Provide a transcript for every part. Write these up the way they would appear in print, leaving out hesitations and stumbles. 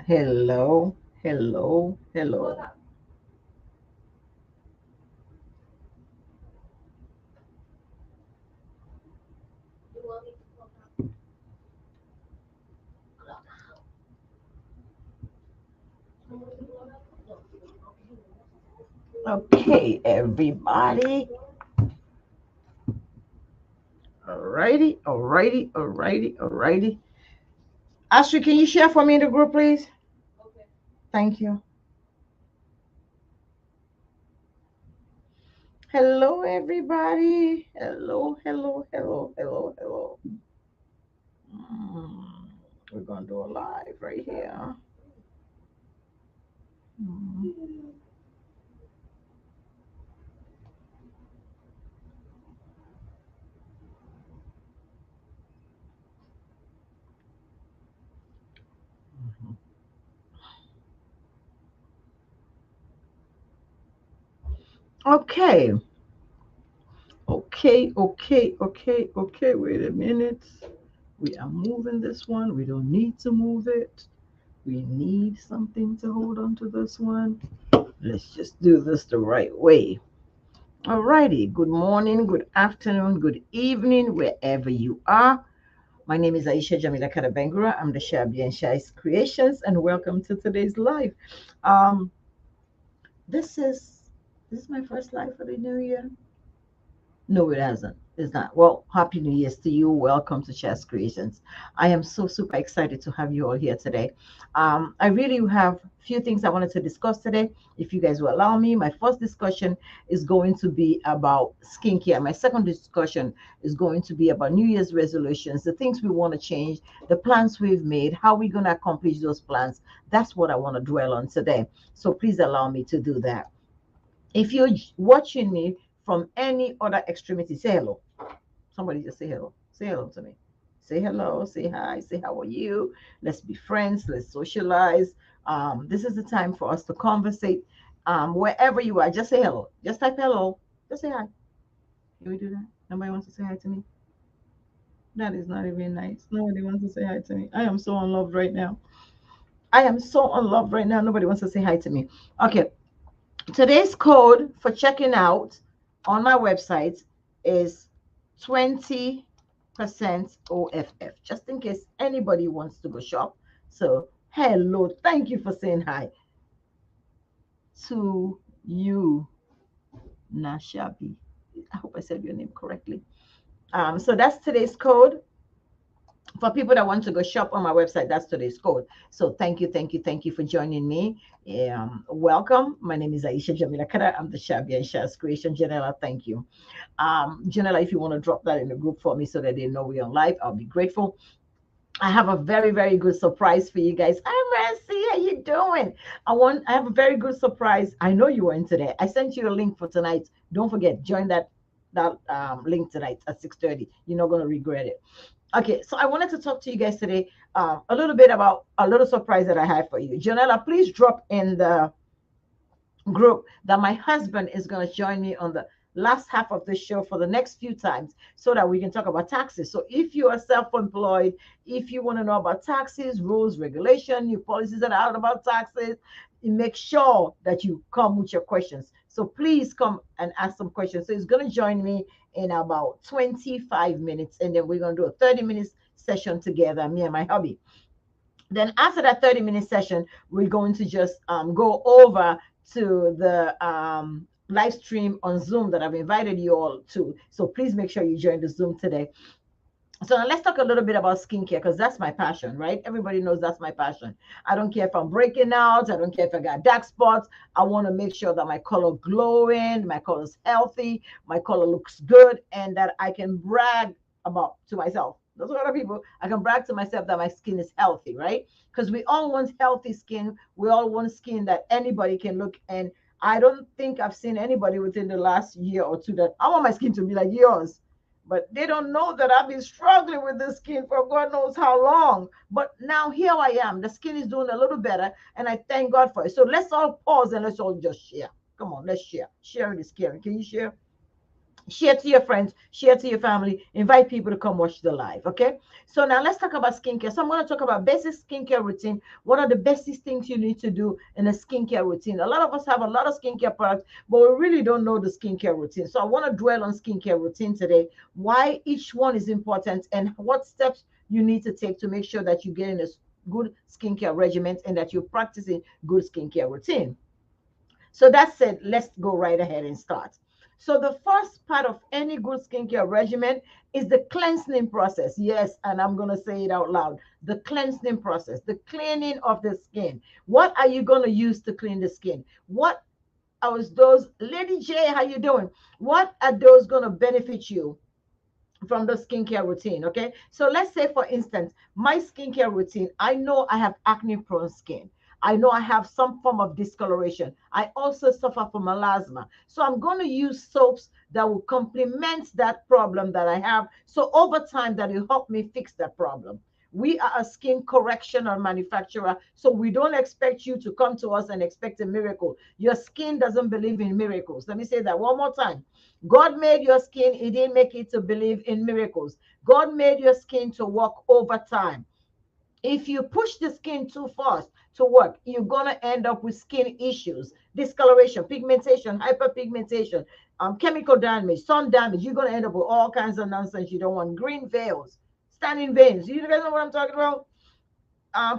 Hello, hello, hello. Okay, everybody. Alrighty, alrighty, alrighty, alrighty. Astrid, can you share for me in the group, please? Thank you. Hello, everybody. Hello, hello, hello, hello, hello. Mm, we're gonna do a live right here. Mm. Okay, okay, okay, okay, okay. Wait a minute. We are moving this one. We don't need to move it. We need something to hold on to this one. Let's just do this the right way. Alrighty. Good morning, good afternoon, good evening, wherever you are. My name is Aisha Jamila Karabengura. I'm the Shabi and Shai's Creations, and welcome to today's live. Um, this is my first live for the new year. No, it hasn't. It's not. Well, Happy New Year's to you. Welcome to Chess Creations. I am so super excited to have you all here today. I really have a few things I wanted to discuss today. If you guys will allow me, my first discussion is going to be about skincare. My second discussion is going to be about New Year's resolutions, the things we want to change, the plans we've made, how we're going to accomplish those plans. That's what I want to dwell on today. So please allow me to do that. If you're watching me from any other extremity, say hello. Somebody just say hello. Say hello to me. Say hello. Say hi. Say how are you? Let's be friends. Let's socialize. This is the time for us to conversate. Wherever you are, just say hello. Just type hello. Just say hi. Can we do that? Nobody wants to say hi to me. That is not even nice. Nobody wants to say hi to me. I am so unloved right now. I am so unloved right now. Nobody wants to say hi to me. Okay. Today's code for checking out on my website is 20% OFF, just in case anybody wants to go shop. So, hello, thank you for saying hi to you, Nashabi. I hope I said your name correctly. So that's today's code for people that want to go shop on my website. That's today's code. So thank you, thank you, thank you for joining me. Welcome. My name is Aisha Jamila Kada. I'm the Shabby and Shaz Creation Janela. Thank you. Janela, if you want to drop that in the group for me so that they know we're on live, I'll be grateful. I have a very, very good surprise for you guys. Hi, Mercy. How you doing? I have a very good surprise. I know you were in today. I sent you a link for tonight. Don't forget, join that link tonight at 6:30. You're not gonna regret it. Okay, so I wanted to talk to you guys today a little bit about a little surprise that I have for you. Janela, please drop in the group that my husband is going to join me on the last half of the show for the next few times so that we can talk about taxes. So if you are self-employed, if you want to know about taxes, rules, regulation, new policies that are out about taxes, make sure that you come with your questions. So please come and ask some questions. So he's going to join me in about 25 minutes, and then we're going to do a 30 minutes session together, me and my hubby. Then after that 30-minute session, we're going to just go over to the live stream on Zoom that I've invited you all to. So please make sure you join the Zoom today. So now let's talk a little bit about skincare because that's my passion, right? Everybody knows that's my passion. I don't care if I'm breaking out. I don't care if I got dark spots. I want to make sure that my color glowing, my color's healthy, my color looks good, and that I can brag about to myself. Those are other people. I can brag to myself that my skin is healthy, right? Because we all want healthy skin. We all want skin that anybody can look. And I don't think I've seen anybody within the last year or two that I want my skin to be like yours, but they don't know that I've been struggling with the skin for God knows how long. But now here I am. The skin is doing a little better, and I thank God for it. So let's all pause and let's all just share. Come on, let's share. Sharing is caring. Can you share? Share to your friends, share to your family, invite people to come watch the live. Okay. So now let's talk about skincare. So I'm going to talk about basic skincare routine. What are the basic things you need to do in a skincare routine? A lot of us have a lot of skincare products, but we really don't know the skincare routine. So I want to dwell on skincare routine today, why each one is important, and what steps you need to take to make sure that you're getting a good skincare regimen and that you're practicing good skincare routine. So that said, let's go right ahead and start. So the first part of any good skincare regimen is the cleansing process. Yes, and I'm going to say it out loud. The cleansing process, the cleaning of the skin. What are you going to use to clean the skin? What are those, Lady J, how you doing? What are those going to benefit you from the skincare routine? Okay, so let's say for instance my skincare routine, I know I have acne prone skin. I know I have some form of discoloration. I also suffer from melasma, so I'm going to use soaps that will complement that problem that I have, so over time that will help me fix that problem. We are a skin correctional manufacturer, so we don't expect you to come to us and expect a miracle. Your skin doesn't believe in miracles. Let me say that one more time. God made your skin, He didn't make it to believe in miracles. God made your skin to work over time. If you push the skin too fast to work, you're going to end up with skin issues, discoloration, pigmentation, hyperpigmentation, chemical damage, sun damage. You're going to end up with all kinds of nonsense you don't want. Green veils, standing veins. You guys know what I'm talking about?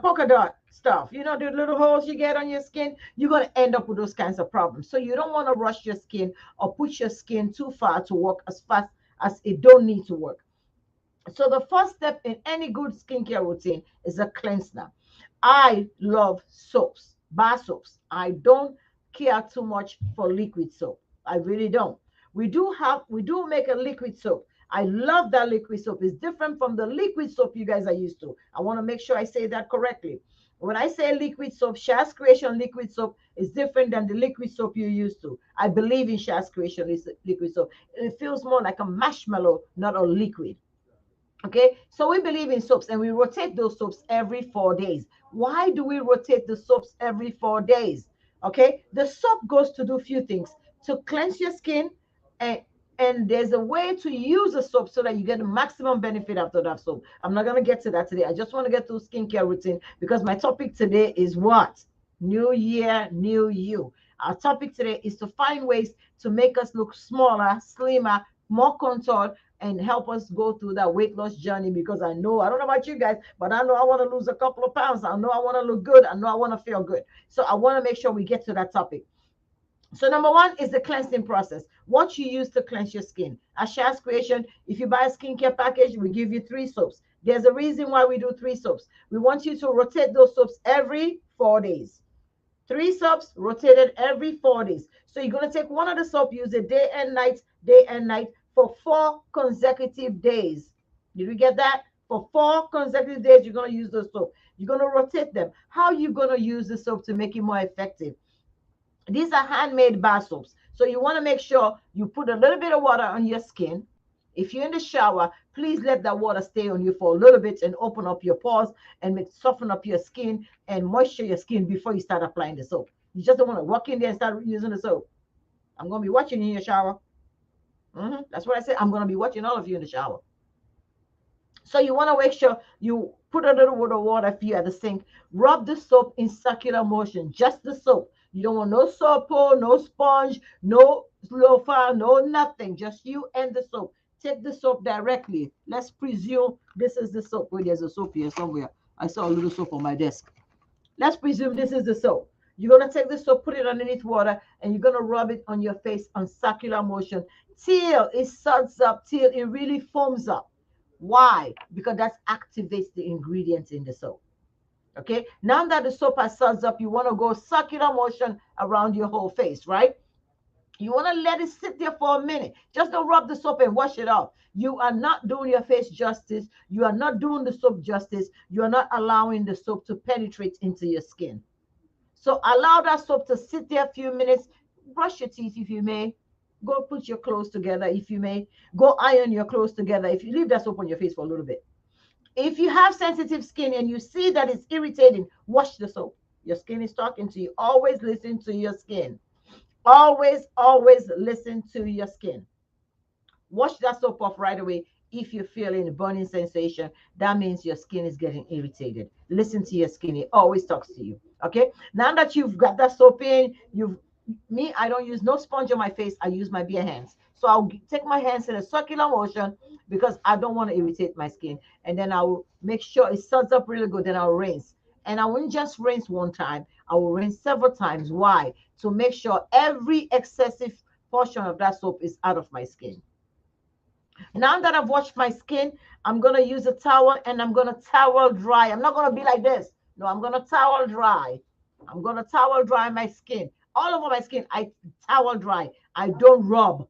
Polka dot stuff. You know, the little holes you get on your skin, you're going to end up with those kinds of problems. So you don't want to rush your skin or push your skin too far to work as fast as it don't need to work. So the first step in any good skincare routine is a cleanser. I love soaps, bar soaps. I don't care too much for liquid soap. I really don't. We do make a liquid soap. I love that liquid soap. It's different from the liquid soap you guys are used to. I want to make sure I say that correctly. When I say liquid soap, Shaz Creation liquid soap is different than the liquid soap you're used to. I believe in Shaz Creation liquid soap. It feels more like a marshmallow, not a liquid. Okay, so we believe in soaps and we rotate those soaps every 4 days. Why do we rotate the soaps every 4 days? Okay, the soap goes to do a few things to cleanse your skin, and there's a way to use a soap so that you get the maximum benefit after that soap. I'm not going to get to that today. I just want to get to skincare routine because my topic today is what? New year, new you. Our topic today is to find ways to make us look smaller, slimmer, more contoured, and help us go through that weight loss journey, because I know, I don't know about you guys, but I know I want to lose a couple of pounds. I know I want to look good. I know I want to feel good. So I want to make sure we get to that topic. So number one is the cleansing process. What you use to cleanse your skin. At Shaz Creation, if you buy a skincare package, we give you 3 soaps. There's a reason why we do 3 soaps. We want you to rotate those soaps every 4 days. 3 soaps rotated every 4 days. So you're going to take one of the soap, use it day and night for 4 consecutive days. Did we get that? For 4 consecutive days, you're going to use the soap. You're going to rotate them. How are you going to use the soap to make it more effective? These are handmade bar soaps. So you want to make sure you put a little bit of water on your skin. If you're in the shower, please let that water stay on you for a little bit and open up your pores and soften up your skin and moisture your skin before you start applying the soap. You just don't want to walk in there and start using the soap. I'm going to be watching you in your shower. That's what I said. I'm going to be watching all of you in the shower. So you want to make sure you put a little bit of water if you're at the sink. Rub the soap in circular motion, just the soap. You don't want no soap, no sponge, no loofah, no nothing. Just you and the soap. Take the soap directly. Let's presume this is the soap. Wait, there's a soap here somewhere. I saw a little soap on my desk. Let's presume this is the soap. You're going to take the soap, put it underneath water, and you're going to rub it on your face on circular motion till it suds up, till it really foams up. Why? Because that activates the ingredients in the soap. Okay, now that the soap has suds up, you want to go circular motion around your whole face, right? You want to let it sit there for a minute. Just don't rub the soap and wash it off. You are not doing your face justice. You are not doing the soap justice. You are not allowing the soap to penetrate into your skin. So allow that soap to sit there a few minutes. Brush your teeth if you may. Go put your clothes together if you may. Go iron your clothes together if you leave that soap on your face for a little bit. If you have sensitive skin and you see that it's irritating, wash the soap. Your skin is talking to you. Always listen to your skin. Always listen to your skin. Wash that soap off right away. If you're feeling a burning sensation, that means your skin is getting irritated. Listen to your skin. It always talks to you. Okay. Now that you've got that soap in, I don't use no sponge on my face. I use my bare hands. So I'll take my hands in a circular motion because I don't want to irritate my skin. And then I will make sure it suds up really good. Then I'll rinse. And I won't just rinse one time. I will rinse several times. Why? To make sure every excessive portion of that soap is out of my skin. Now that I've washed my skin, I'm going to use a towel and I'm going to towel dry. I'm not going to be like this. No, I'm going to towel dry. I'm going to towel dry my skin. All over my skin, I towel dry. I don't rub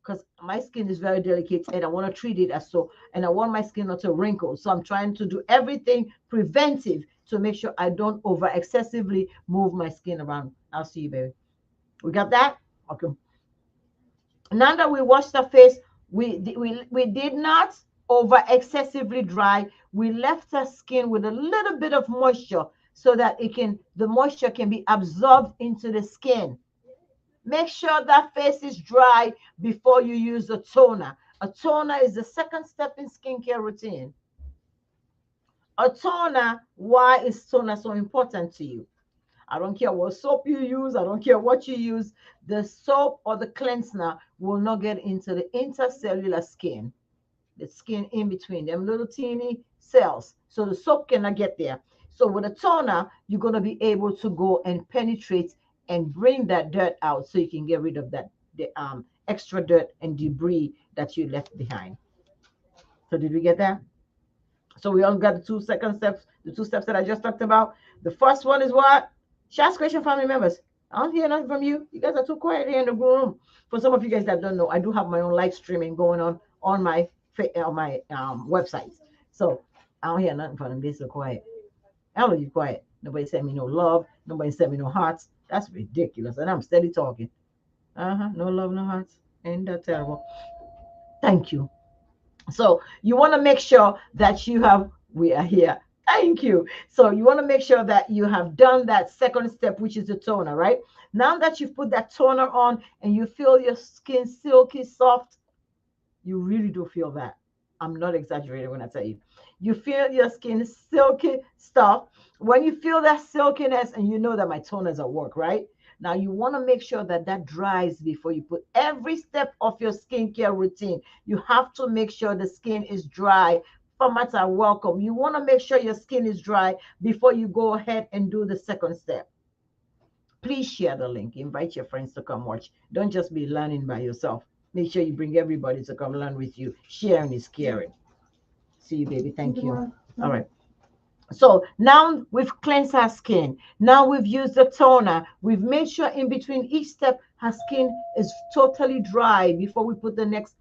because my skin is very delicate and I want to treat it as so. And I want my skin not to wrinkle. So I'm trying to do everything preventive to make sure I don't over excessively move my skin around. I'll see you, baby. We got that? Okay. Now that we washed our face, we did not over excessively dry. We left our skin with a little bit of moisture so that the moisture can be absorbed into the skin. Make sure that face is dry before you use a toner. A toner is the second step in skincare routine. A toner, why is toner so important to you? I don't care what soap you use. I don't care what you use. The soap or the cleanser will not get into the intercellular skin, the skin in between them little teeny cells. So the soap cannot get there. So with a toner, you're going to be able to go and penetrate and bring that dirt out so you can get rid of the extra dirt and debris that you left behind. So did we get that? So we all got the 2 second steps, the 2 steps that I just talked about. The first one is what? Share question, family members. I don't hear nothing from you. You guys are too quiet here in the room. For some of you guys that don't know, I do have my own live streaming going on my websites. So I don't hear nothing from them. They're so quiet. How are you quiet? Nobody sent me no love. Nobody sent me no hearts. That's ridiculous. And I'm steady talking. No love, no hearts. Ain't that terrible? Thank you. So you want to make sure that we are here. Thank you. So you want to make sure that you have done that second step, which is the toner, right? Now that you've put that toner on and you feel your skin silky soft, you really do feel that. I'm not exaggerating when I tell you. You feel your skin silky soft. When you feel that silkiness and you know that my toner is at work, right? Now you want to make sure that that dries before you put every step of your skincare routine. You have to make sure the skin is dry. Formats are welcome. You want to make sure your skin is dry before you go ahead and do the second step. Please share the link. Invite your friends to come watch. Don't just be learning by yourself. Make sure you bring everybody to come learn with you. Sharing is caring. See you, baby. Thank you. All right. So now we've cleansed our skin. Now we've used the toner. We've made sure in between each step, her skin is totally dry before we put the next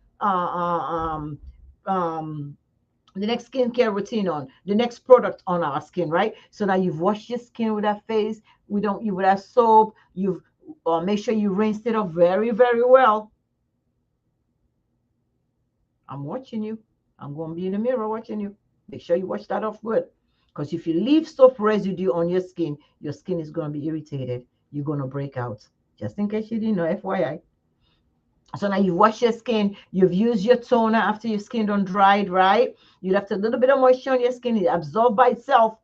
skincare routine on, the next product on our skin, right? So now you've washed your skin with that face. You with that soap. You've make sure you rinsed it off very, very well. I'm watching you. I'm going to be in the mirror watching you. Make sure you wash that off good. Because if you leave soap residue on your skin is going to be irritated. You're going to break out. Just in case you didn't know, FYI. So now you've washed your skin. You've used your toner after your skin done dried, right? You left a little bit of moisture on your skin. It absorbed by itself.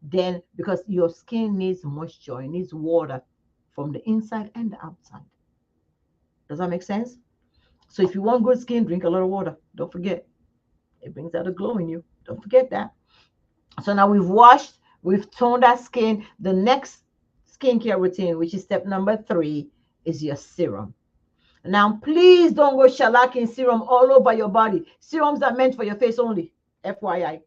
Then, because your skin needs moisture, it needs water from the inside and the outside. Does that make sense? So if you want good skin, drink a lot of water. Don't forget. It brings out a glow in you. Don't forget that. So now we've washed, we've toned our skin. The next skincare routine, which is step number 3, is your serum. Now, please don't go shellacking serum all over your body. Serums are meant for your face only, FYI.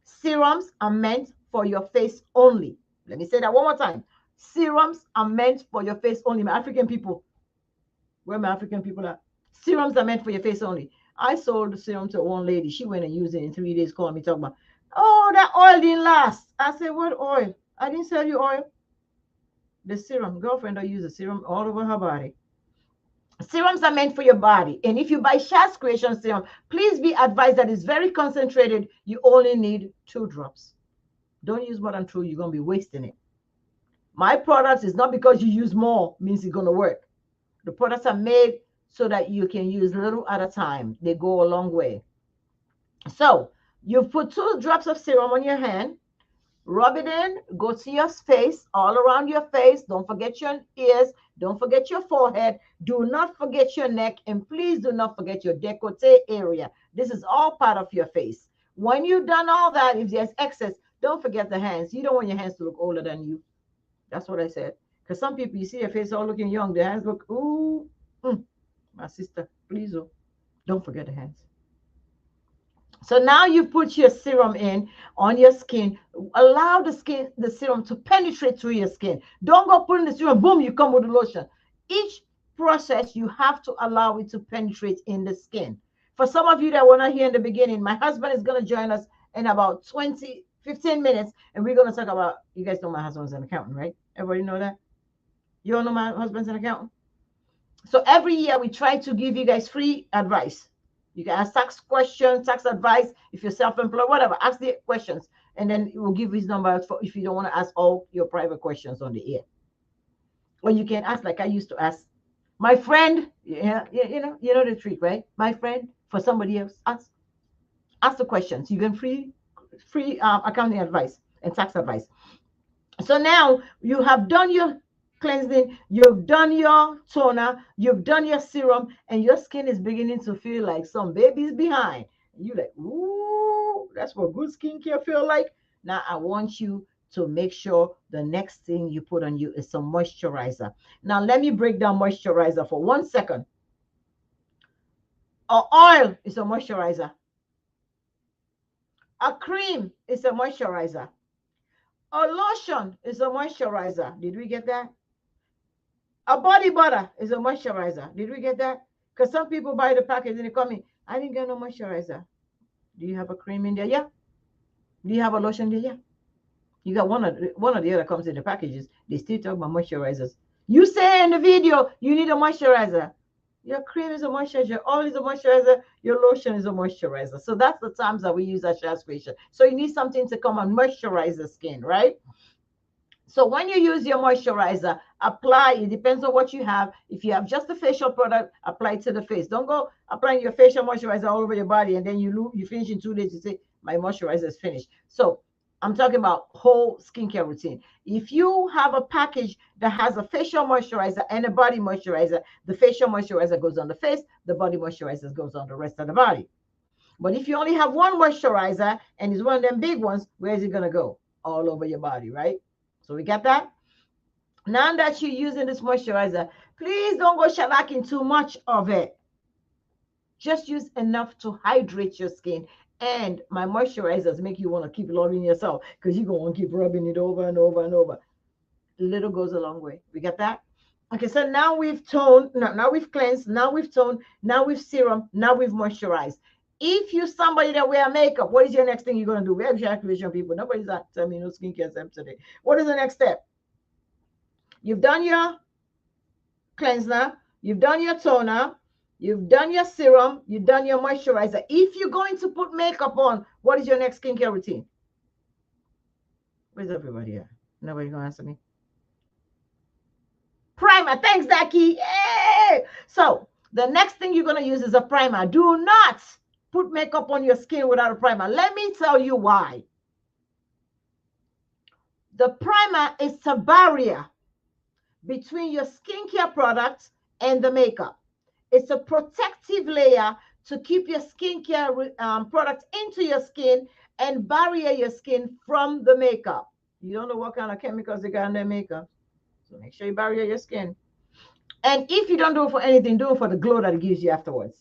Serums are meant for your face only. Let me say that one more time. Serums are meant for your face only. My African people, where my African people are, serums are meant for your face only. I sold the serum to one lady. She went and used it in 3 days, calling me, talking about, oh, that oil didn't last. I said, what oil? I didn't sell you oil. The serum, girlfriend, I use the serum all over her body. Serums are meant for your body. And if you buy Shaz Creation serum, please be advised that it's very concentrated. You only need 2 drops. Don't use more than 2. You're going to be wasting it. My products is not because you use more means it's going to work. The products are made so that you can use little at a time. They go a long way. So you put 2 drops of serum on your hand. Rub it in, go to your face, all around your face. Don't forget your ears. Don't forget your forehead. Do not forget your neck. And please do not forget your décolleté area. This is all part of your face. When you've done all that, if there's excess, don't forget the hands. You don't want your hands to look older than you. That's what I said. Because some people, you see their face all looking young. Their hands look, ooh, my sister, please, don't forget the hands. So now you put your serum in on your skin. Allow the serum to penetrate through your skin. Don't go putting the serum, boom, you come with the lotion. Each process, you have to allow it to penetrate in the skin. For some of you that were not here in the beginning, my husband is going to join us in about 15 minutes, and we're going to talk about, you guys know my husband's an accountant, right? Everybody know that? You all know my husband's an accountant? So every year we try to give you guys free advice. You can ask tax questions, tax advice. If you're self-employed, whatever, ask the questions, and then we'll give his number for if you don't want to ask all your private questions on the air. Or you can ask like I used to ask my friend. Yeah, you know the trick, right? My friend, for somebody else, ask the questions. You get free accounting advice and tax advice. So now you have done your cleansing, you've done your toner, you've done your serum, and your skin is beginning to feel like some baby's behind. And you're like, ooh, that's what good skincare feel like. Now I want you to make sure the next thing you put on you is some moisturizer. Now let me break down moisturizer for 1 second. An oil is a moisturizer. A cream is a moisturizer. A lotion is a moisturizer. Did we get that? A body butter is a moisturizer. Did we get that? Because some people buy the package and they come in, I didn't get no moisturizer. Do you have a cream in there? Yeah. Do you have a lotion there? Yeah. You got one of the other comes in the packages. They still talk about moisturizers. You say in the video you need a moisturizer. Your cream is a moisturizer. Your oil is a moisturizer. Your lotion is a moisturizer. So that's the times that we use that Shaz Creation. So you need something to come and moisturize the skin, right? So when you use your moisturizer, apply, it depends on what you have. If you have just a facial product, apply it to the face. Don't go applying your facial moisturizer all over your body and then you finish in 2 days, you say, my moisturizer is finished. So I'm talking about whole skincare routine. If you have a package that has a facial moisturizer and a body moisturizer, the facial moisturizer goes on the face, the body moisturizer goes on the rest of the body. But if you only have one moisturizer and it's one of them big ones, where is it going to go? All over your body, right? So we got that? Now that you're using this moisturizer, please don't go shellacking too much of it. Just use enough to hydrate your skin. And my moisturizers make you want to keep loving yourself because you're going to want to keep rubbing it over and over and over. Little goes a long way. We got that? Okay, so now we've toned, now we've cleansed, now we've toned, now we've serum, now we've moisturized. If you're somebody that wear makeup, what is your next thing you're going to do? We have activation people. Nobody's telling me no skincare step today. What is the next step? You've done your cleanser, you've done your toner, you've done your serum, you've done your moisturizer. If you're going to put makeup on, what is your next skincare routine? Where's everybody at? Nobody's going to answer me. Primer. Thanks, Daki. Yay! So the next thing you're going to use is a primer. Do not put makeup on your skin without a primer. Let me tell you why. The primer is a barrier between your skincare products and the makeup. It's a protective layer to keep your skincare products into your skin and barrier your skin from the makeup. You don't know what kind of chemicals they got in their makeup, so make sure you barrier your skin. And if you don't do it for anything, do it for the glow that it gives you afterwards.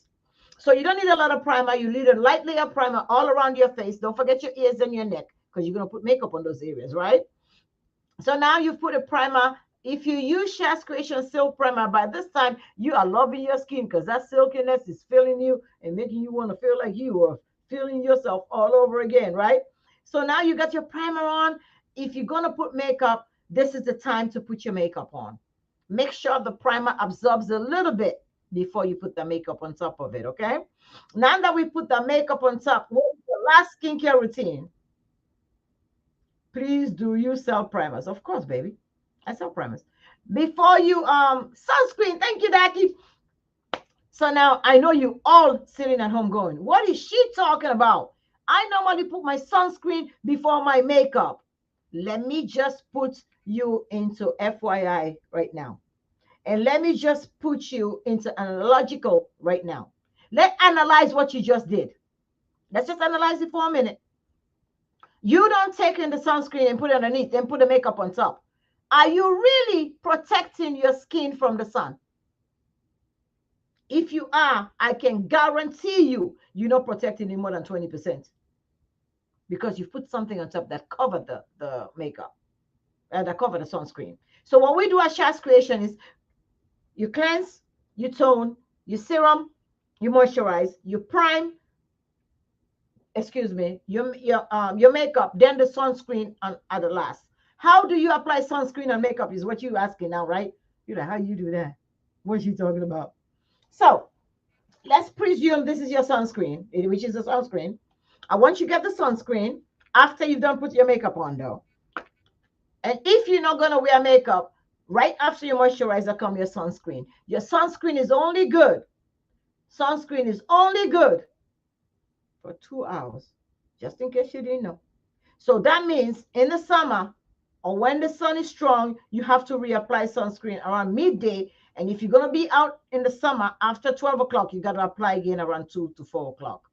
So you don't need a lot of primer. You need a light layer of primer all around your face. Don't forget your ears and your neck because you're going to put makeup on those areas, right? So now you've put a primer. If you use Shaz Creation Silk Primer, by this time you are loving your skin because that silkiness is filling you and making you want to feel like you are feeling yourself all over again, right? So now you got your primer on. If you're going to put makeup, this is the time to put your makeup on. Make sure the primer absorbs a little bit before you put the makeup on top of it, okay? Now that we put the makeup on top, what's the last skincare routine? Please do you sell primers? Of course, baby. I sell primers. Before you sunscreen. Thank you, Daki. So now I know you all sitting at home going, what is she talking about? I normally put my sunscreen before my makeup. Let me just put you into FYI right now. And let me just put you into analogical right now. Let's analyze what you just did. Let's just analyze it for a minute. You don't take in the sunscreen and put it underneath and put the makeup on top. Are you really protecting your skin from the sun? If you are, I can guarantee you, you're not protecting it more than 20% because you put something on top that covered the makeup, that covered the sunscreen. So what we do at Shaz Creation is you cleanse, you tone, you serum, you moisturize, you prime, your makeup, then the sunscreen at the last. How do you apply sunscreen and makeup is what you're asking now, right? You're like, how you do that? What's she talking about? So let's presume this is your sunscreen, which is a sunscreen. I want you to get the sunscreen after you've done put your makeup on though. And if you're not going to wear makeup, right after your moisturizer come your sunscreen. Your sunscreen is only good. Sunscreen is only good for 2 hours, just in case you didn't know. So that means in the summer or when the sun is strong, you have to reapply sunscreen around midday. And if you're going to be out in the summer after 12 o'clock, you got to apply again around 2 to 4 o'clock.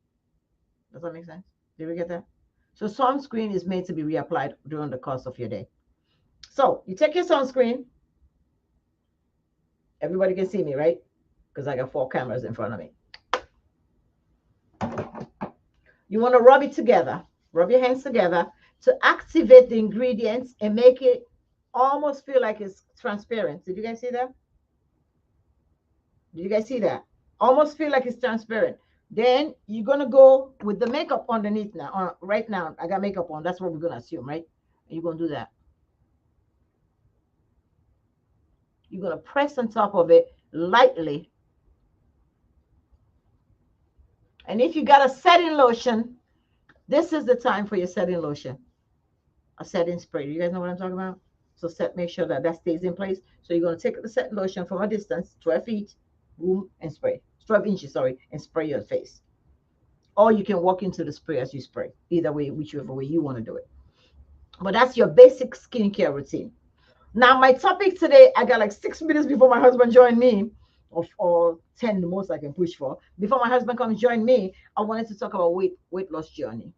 Does that make sense? Did we get that? So sunscreen is made to be reapplied during the course of your day. So you take your sunscreen. Everybody can see me, right? Because I got 4 cameras in front of me. You want to rub it together. Rub your hands together to activate the ingredients and make it almost feel like it's transparent. Did you guys see that? Did you guys see that? Almost feel like it's transparent. Then you're going to go with the makeup underneath now. Right now, I got makeup on. That's what we're going to assume, right? And you're going to do that. You're going to press on top of it lightly. And if you got a setting lotion, this is the time for your setting lotion. A setting spray. Do you guys know what I'm talking about? So make sure that stays in place. So you're going to take the setting lotion from a distance, 12 feet, boom, and spray. 12 inches, sorry, and spray your face. Or you can walk into the spray as you spray. Either way, whichever way you want to do it. But that's your basic skincare routine. Now, my topic today, I got like 6 minutes before my husband joined me, or 10 the most I can push for. Before my husband comes join me, I wanted to talk about weight loss journey.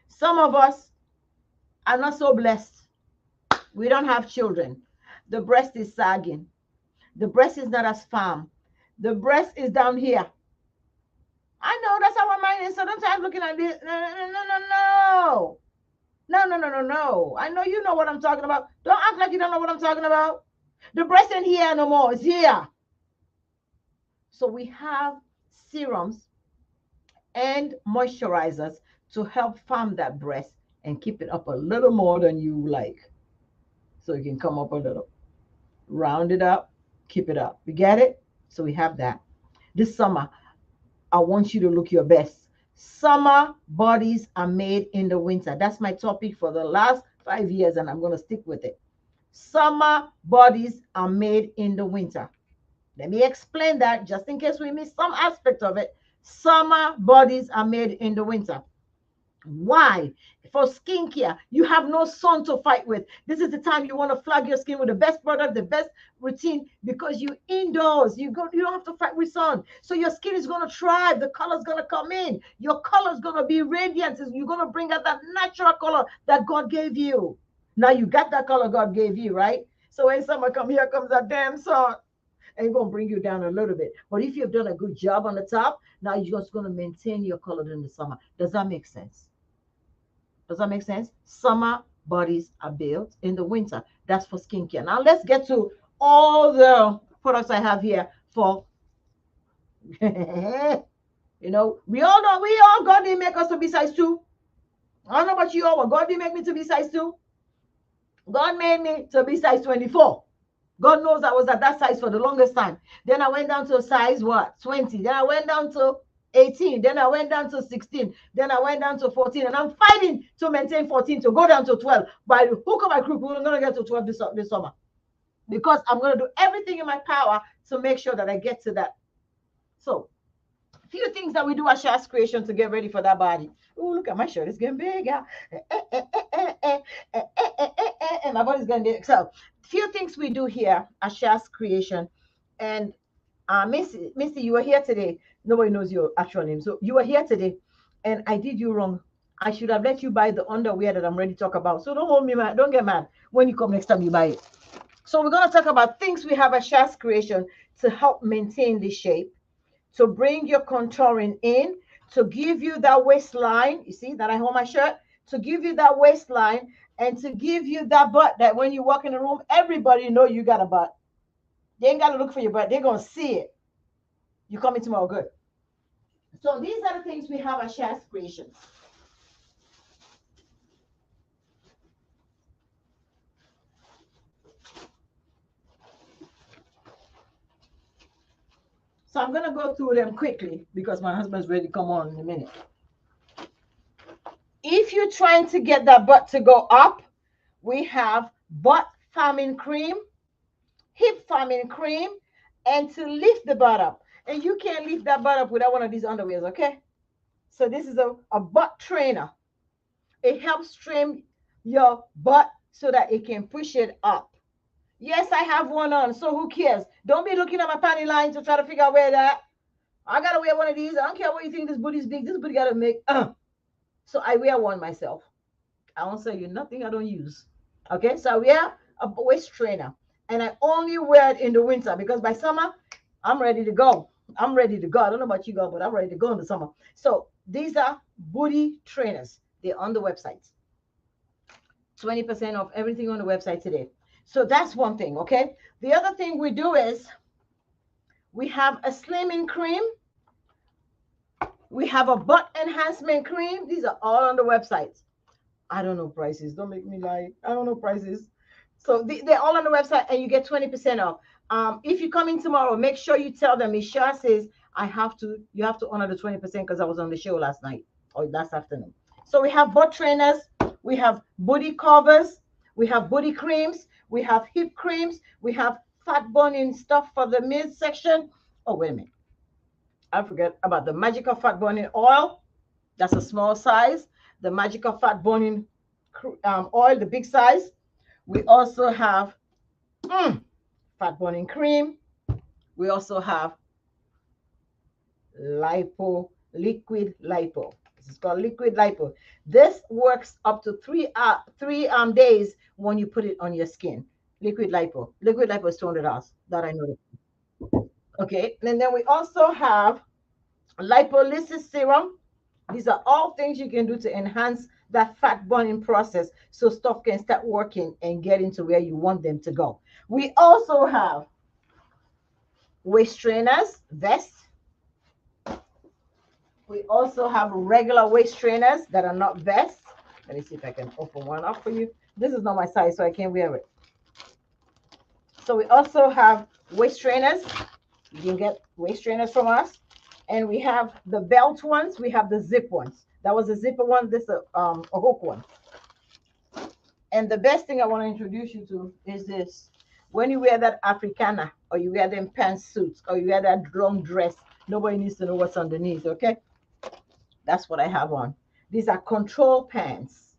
Some of us are not so blessed. We don't have children. The breast is sagging. The breast is not as firm. The breast is down here. I know that's how my mind is. So sometimes looking at this, no. No. I know you know what I'm talking about. Don't act like you don't know what I'm talking about. The breast ain't here no more. It's here. So we have serums and moisturizers to help firm that breast and keep it up a little more than you like. So it can come up a little. Round it up, keep it up. You get it? So we have that. This summer, I want you to look your best. Summer bodies are made in the winter. That's my topic for the last 5 years, and I'm going to stick with it. Summer bodies are made in the winter. Let me explain that just in case we miss some aspect of it. Summer bodies are made in the winter. Why? For skincare, you have no sun to fight with. This is the time you want to flag your skin with the best product, the best routine, because you indoors. You don't have to fight with sun. So your skin is going to thrive. The color is going to come in. Your color is going to be radiant. You're going to bring out that natural color that God gave you. Now you got that color God gave you, right? So when summer come, here comes that damn sun. And it's gonna bring you down a little bit. But if you've done a good job on the top, now you're just gonna maintain your color during the summer. Does that make sense? Does that make sense? Summer bodies are built in the winter. That's for skincare. Now let's get to all the products I have here for you know, we all God didn't make us to be size 2. I don't know about you all, but God didn't make me to be size 2. God made me to be size 24. God knows I was at that size for the longest time. Then I went down to size what? 20. Then I went down to 18. Then I went down to 16. Then I went down to 14. And I'm fighting to maintain 14 to go down to 12. By the hook of my crook, we're going to get to 12 this summer. Because I'm going to do everything in my power to make sure that I get to that. So, a few things that we do at Shaz Creation to get ready for that body. Oh, look at my shirt. It's getting big. And my body's getting big. So, few things we do here at Shaz Creation. And Missy, you were here today. Nobody knows your actual name. So, you were here today. And I did you wrong. I should have let you buy the underwear that I'm ready to talk about. So, don't hold me mad. Don't get mad. When you come next time, you buy it. So, we're going to talk about things we have at Shaz Creation to help maintain the shape, to bring your contouring in, to give you that waistline. You see that I hold my shirt? To give you that waistline and to give you that butt that when you walk in the room, everybody know you got a butt. They ain't got to look for your butt. They're going to see it. You coming tomorrow, good. So these are the things we have at Shaz Creation. So I'm going to go through them quickly because my husband's ready to come on in a minute. If you're trying to get that butt to go up, we have butt firming cream, hip firming cream, and to lift the butt up. And you can't lift that butt up without one of these underwears, okay? So this is a butt trainer. It helps trim your butt so that it can push it up. Yes, I have one on, so who cares? Don't be looking at my panty line to try to figure out where that. I gotta wear one of these. I don't care what you think this booty's big. This booty gotta make. So I wear one myself. I won't sell you nothing I don't use. Okay, so I wear a waist trainer, and I only wear it in the winter because by summer I'm ready to go. I'm ready to go. I don't know about you guys, but I'm ready to go in the summer. So these are booty trainers. They're on the website. 20% off everything on the website today. So that's one thing, okay? The other thing we do is we have a slimming cream. We have a butt enhancement cream. These are all on the website. I don't know prices. Don't make me lie. I don't know prices. So they're all on the website and you get 20% off. If you come in tomorrow, make sure you tell them Misha says you have to honor the 20% because I was on the show last night or last afternoon. So we have butt trainers, we have booty covers, we have booty creams, we have hip creams, we have fat burning stuff for the midsection. Oh, wait a minute. I forget about the Magical Fat Burning Oil. That's a small size. The Magical Fat Burning Oil, the big size. We also have fat burning cream. We also have lipo, liquid lipo. This is called liquid lipo. This works up to three days when you put it on your skin. Liquid lipo. Liquid lipo is $200. That I know. Okay, and then we also have lipolysis serum. These are all things you can do to enhance that fat burning process so stuff can start working and get into where you want them to go. We also have waist trainers, vests. We also have regular waist trainers that are not vests. Let me see if I can open one up for you. This is not my size, so I can't wear it. So we also have waist trainers. You can get waist trainers from us. And we have the belt ones. We have the zip ones. That was a zipper one. This is a hook one. And the best thing I want to introduce you to is this. When you wear that Africana or you wear them pantsuits or you wear that long dress, nobody needs to know what's underneath, okay? That's what I have on. These are control pants,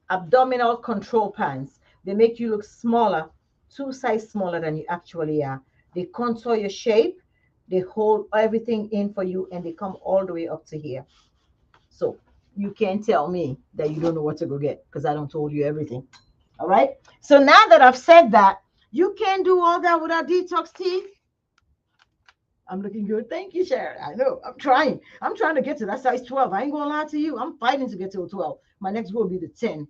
abdominal control pants. They make you look smaller, 2 sizes smaller than you actually are. They contour your shape. They hold everything in for you and they come all the way up to here. So you can't tell me that you don't know what to go get because I don't told you everything. All right. So now that I've said that, You can't do all that without detox tea. I'm looking good. Thank you, Sharon. I know. I'm trying. I'm trying to get to that size 12. I ain't gonna lie to you. I'm fighting to get to a 12. My next goal will be the 10.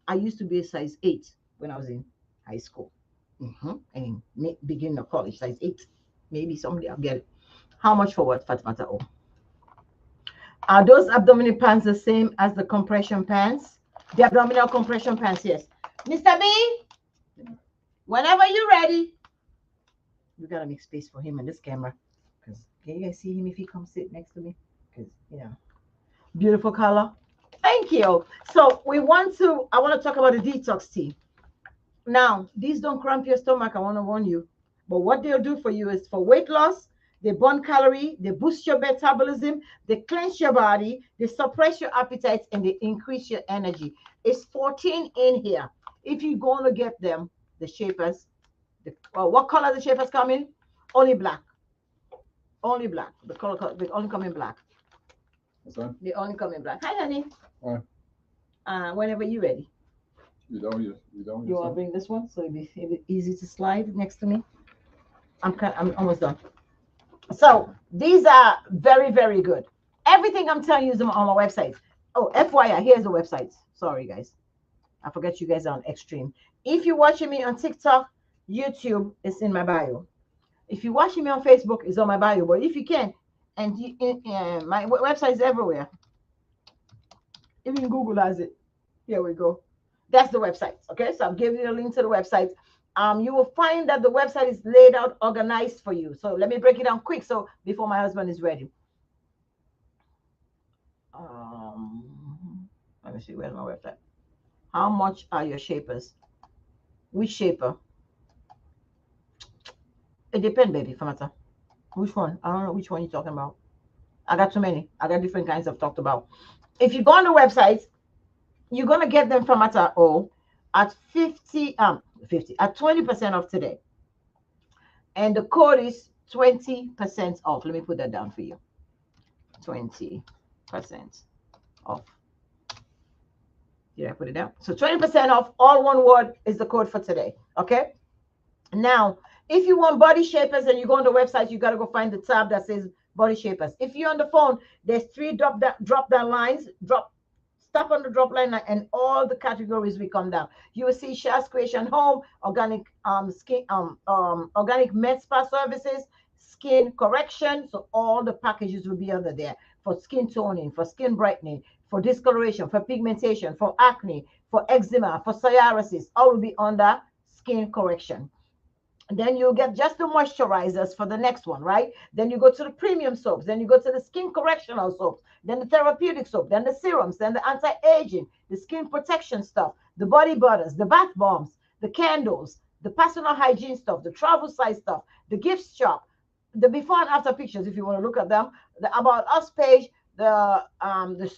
I used to be a size 8 when I was in high school. And beginning of college, size 8. Maybe someday I'll get it. How much for what, Fatimata? Oh. Are those abdominal pants the same as the compression pants? The abdominal compression pants, yes. Mr. B, whenever you're ready. We gotta make space for him in this camera. Because can you guys see him if he comes sit next to me? Because, beautiful color. Thank you. So I want to talk about the detox tea. Now, these don't cramp your stomach, I want to warn you. But what they'll do for you is for weight loss, they burn calorie, they boost your metabolism, they cleanse your body, they suppress your appetite, and they increase your energy. It's 14 in here. If you're going to get them, the shapers, what color the shapers come in? Only black. Only black. The color, they only come in black. They only come in black. Hi, honey. Hi. Whenever you're ready. You want to bring this one so it'll be easy to slide next to me? I'm almost done. So these are very, very good. Everything I'm telling you is on my website. Oh, FYI, here's the website. Sorry, guys. I forget you guys are on Extreme. If you're watching me on TikTok, YouTube, it's in my bio. If you're watching me on Facebook, it's on my bio. But if you can, and my website is everywhere. Even Google has it. Here we go. That's the website. Okay, so I'll give you a link to the website. You will find that the website is laid out, organized for you. So let me break it down quick. So before my husband is ready. Let me see. Where's my website? How much are your shapers? Which shaper? It depends, baby, Famata. Which one? I don't know which one you're talking about. I got too many. I got different kinds I've talked about. If you go on the website, you're gonna get them from at 20% off today. And the code is 20% off. Let me put that down for you. 20% off. Did I put it down? So 20% off, all one word, is the code for today. Okay. Now, if you want body shapers and you go on the website, you got to go find the tab that says body shapers. If you're on the phone, there's 3 drop down lines. Stop on the drop line and all the categories will come down. You will see Shaz Creation Home, organic skin, organic med spa services, skin correction. So all the packages will be under there for skin toning, for skin brightening, for discoloration, for pigmentation, for acne, for eczema, for psoriasis. All will be under skin correction. Then you get just the moisturizers for the next one, right? Then you go to the premium soaps. Then you go to the skin correctional soaps. Then the therapeutic soap. Then the serums. Then the anti-aging, the skin protection stuff, the body butters, the bath bombs, the candles, the personal hygiene stuff, the travel size stuff, the gift shop, the before and after pictures if you want to look at them, the About Us page, the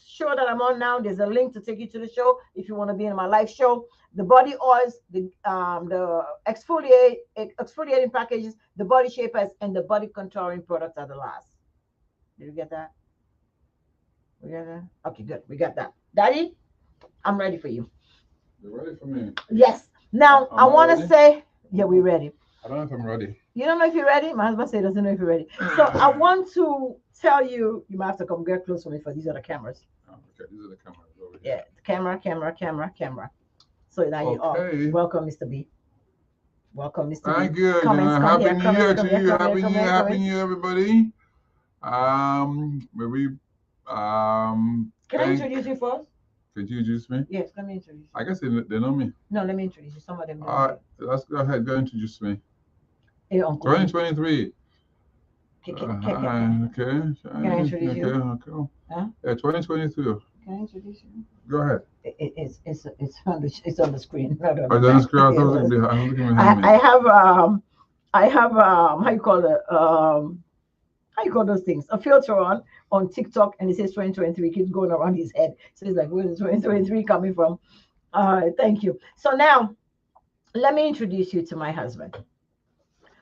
show that I'm on now. There's a link to take you to the show if you want to be in my live show. The body oils, the exfoliating packages, the body shapers, and the body contouring products are the last. Did you get that? We got that? Okay, good. We got that. Daddy, I'm ready for you. You're ready for me? Yes. Now, I want to say, yeah, we're ready. I don't know if I'm ready. You don't know if you're ready? My husband said he doesn't know if you're ready. So I want to tell you, you might have to come get close for me for these are the cameras. Oh, okay, these are the cameras over here. Yeah, camera. So now you are. Welcome, Mr. B. Welcome, Mr. Thank B. you. Happy New Year to you. Happy New Year, everybody. Can I introduce you first? Can you introduce me? Yes, let me introduce you. I guess they know me. No, let me introduce you. Some of them. Let's go ahead. Go introduce me. Hey, Uncle. 2023. Okay. Can I introduce you? Okay. Huh? Yeah, 2022. Can I introduce you? Go ahead. It's on the screen. On the screen. I have how you call it how you call those things? A filter on TikTok, and it says 2023. Keeps going around his head. So he's like, where is 2023 coming from? Thank you. So now, let me introduce you to my husband.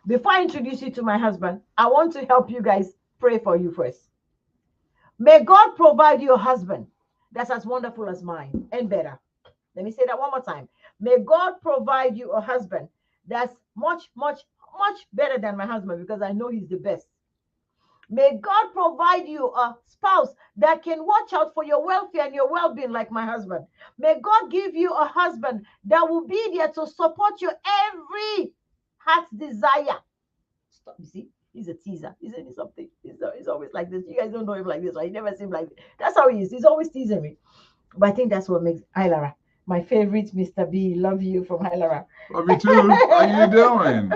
Before I introduce you to my husband, I want to help you guys pray for you first. May God provide you a husband that's as wonderful as mine and better. Let me say that one more time. May God provide you a husband that's much, much, much better than my husband because I know he's the best. May God provide you a spouse that can watch out for your welfare and your well being, like my husband. May God give you a husband that will be there to support your every heart's desire. Stop. You see, he's a teaser. Isn't he something? He's always like this. You guys don't know him like this, right? He never seemed like this. That's how he is. He's always teasing me. But I think that's what makes Hilara my favorite, Mr. B. Love you from Hilara. Love you too. How you doing?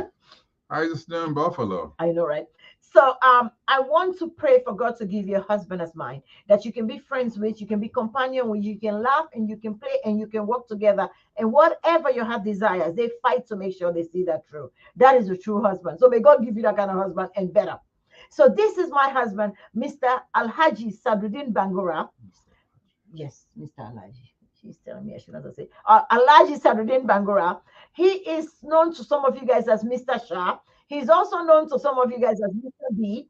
I just doing Buffalo. I know, right? So I want to pray for God to give you a husband as mine that you can be friends with, you can be companion with, you can laugh and you can play and you can work together. And whatever your heart desires, they fight to make sure they see that through. That is a true husband. So may God give you that kind of husband and better. So this is my husband, Mr. Alhaji Sadruddin Bangura. Yes, Mr. Alhaji. She's telling me I should not say. Alhaji Sadruddin Bangura. He is known to some of you guys as Mr. Shah. He's also known to some of you guys as Mr. B,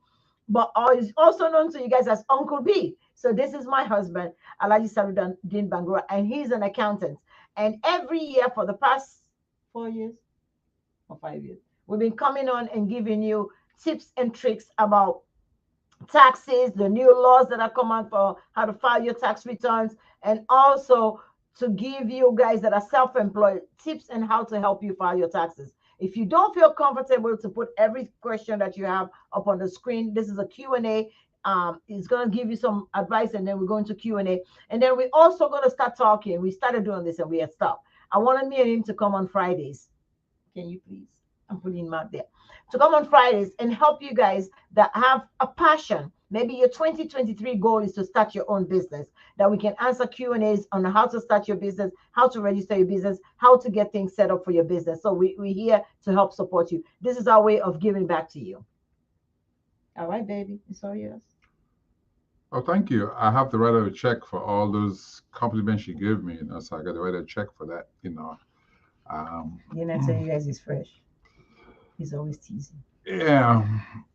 but he's also known to you guys as Uncle B. So this is my husband, Alhaji Sadruddin Bangura, and he's an accountant. And every year for the past 4 years or 5 years, we've been coming on and giving you tips and tricks about taxes, the new laws that are coming for how to file your tax returns, and also to give you guys that are self-employed tips and how to help you file your taxes. If you don't feel comfortable to put every question that you have up on the screen, this is a Q&A. It's going to give you some advice, and then we're going to Q&A. And then we're also going to start talking. We started doing this and we had stopped. I wanted me and him to come on Fridays. Can you please? I'm putting him out there. To come on Fridays and help you guys that have a passion. Maybe your 2023 goal is to start your own business, that we can answer Q&As on how to start your business, how to register your business, how to get things set up for your business. So we're here to help support you. This is our way of giving back to you. All right, baby. It's all yours. Oh, thank you. I have to write out a check for all those compliments you gave me, so I got to write a check for that, You're not saying you guys is fresh. He's always teasing. Yeah,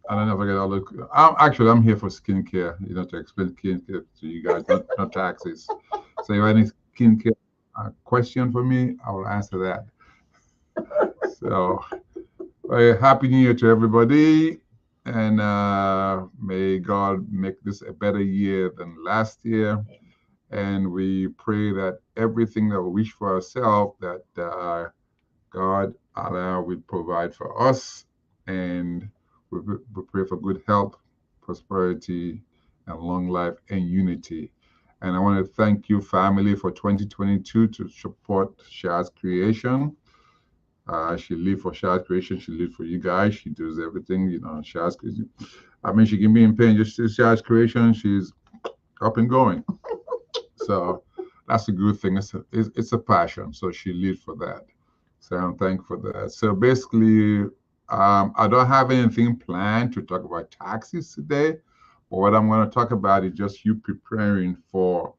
and I never get all the. I'm here for skincare, to explain skincare to you guys, not taxes. So if any skincare question for me, I will answer that. So, happy New Year to everybody, and may God make this a better year than last year. And we pray that everything that we wish for ourselves, that God, Allah, will provide for us. And we pray for good health, prosperity, and long life and unity. And I want to thank you, family, for 2022 to support Shah's Creation. She live for Shah's Creation. She live for you guys. She does everything, Shah's Creation. I mean, she can be in pain. Just Shah's Creation, she's up and going. So that's a good thing. It's a passion. So she lives for that. So I'm thankful for that. So basically, I don't have anything planned to talk about taxes today, but what I'm going to talk about is just you preparing for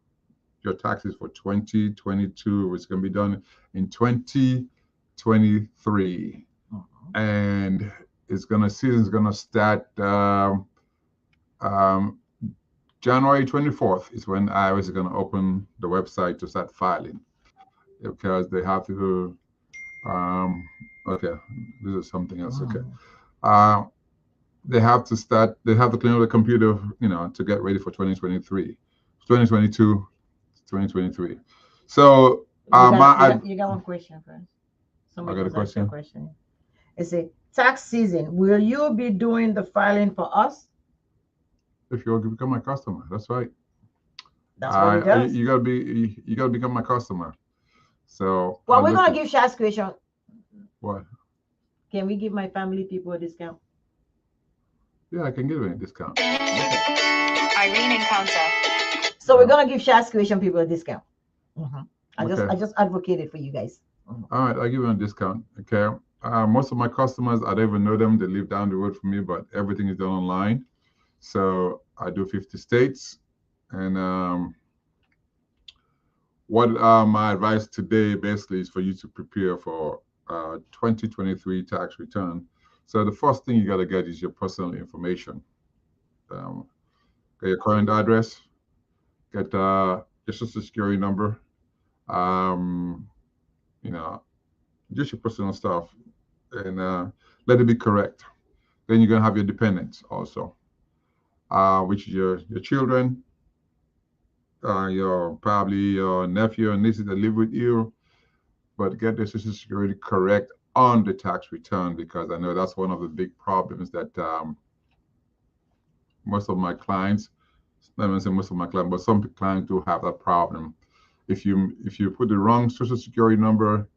your taxes for 2022, which is going to be done in 2023. And season's going to start January 24th is when IRS is going to open the website to start filing, because they have to. Okay, this is something else. Okay, they have to clean up the computer, to get ready for 2023, 2022, 2023. So, you got one question first. Somebody I got a question. It's a tax season. Will you be doing the filing for us? If you become my customer, that's right. That's what he does. You gotta become my customer. So well, we're gonna give Shah's Creation. What? Can we give my family people a discount? Yeah, I can give you a discount. Irene Encounter. So we're gonna give Shah's Creation people a discount. I just advocated for you guys. All right, I'll give you a discount. Okay. Most of my customers, I don't even know them. They live down the road from me, but everything is done online. So I do 50 states, and what my advice today basically is for you to prepare for 2023 tax return. So the first thing you got to get is your personal information. Get your current address, get your social security number, just your personal stuff. and let it be correct. Then you're gonna have your dependents also, which is your children, your probably your nephew and nieces that live with you. But get the Social Security correct on the tax return, because I know that's one of the big problems that most of my clients, let me say most of my clients, but some clients do have that problem. If you put the wrong Social Security number,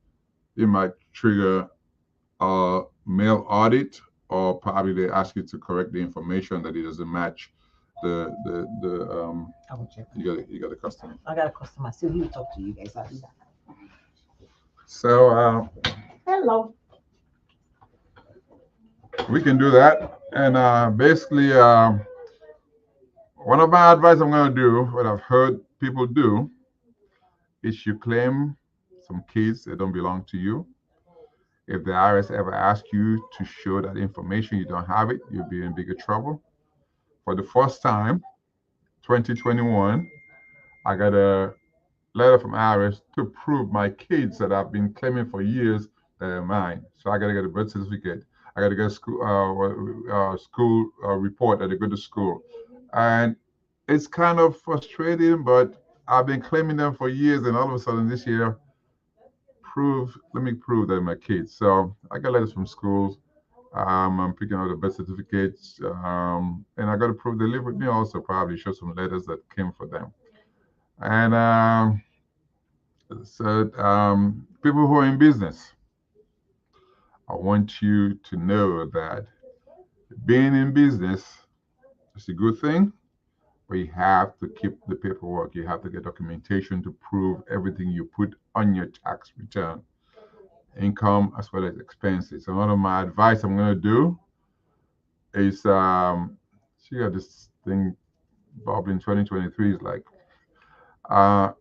it might trigger a mail audit, or probably they ask you to correct the information that it doesn't match the I will check. you got a customer. I got a customer. So he will talk to you guys. I'll do that. So Hello. we can do that, and basically one of my advice I'm going to do, what I've heard people do, is you claim some kids that don't belong to you. If the IRS ever asks you to show that information, you don't have it, you'll be in bigger trouble. For the first time, 2021, I got a letter from IRS to prove my kids that I've been claiming for years that are mine. So I got to get a birth certificate. I got to get a school report that they go to school, and it's kind of frustrating. But I've been claiming them for years, and all of a sudden this year, let me prove they're my kids. So I got letters from schools. I'm picking out the birth certificates, and I got to prove they live with me. Also, probably show some letters that came for them. And so, people who are in business, I want you to know that being in business is a good thing, but you have to keep the paperwork. You have to get documentation to prove everything you put on your tax return, income as well as expenses. So one of my advice I'm going to do is, see how this thing, Bob, in 2023 is like, my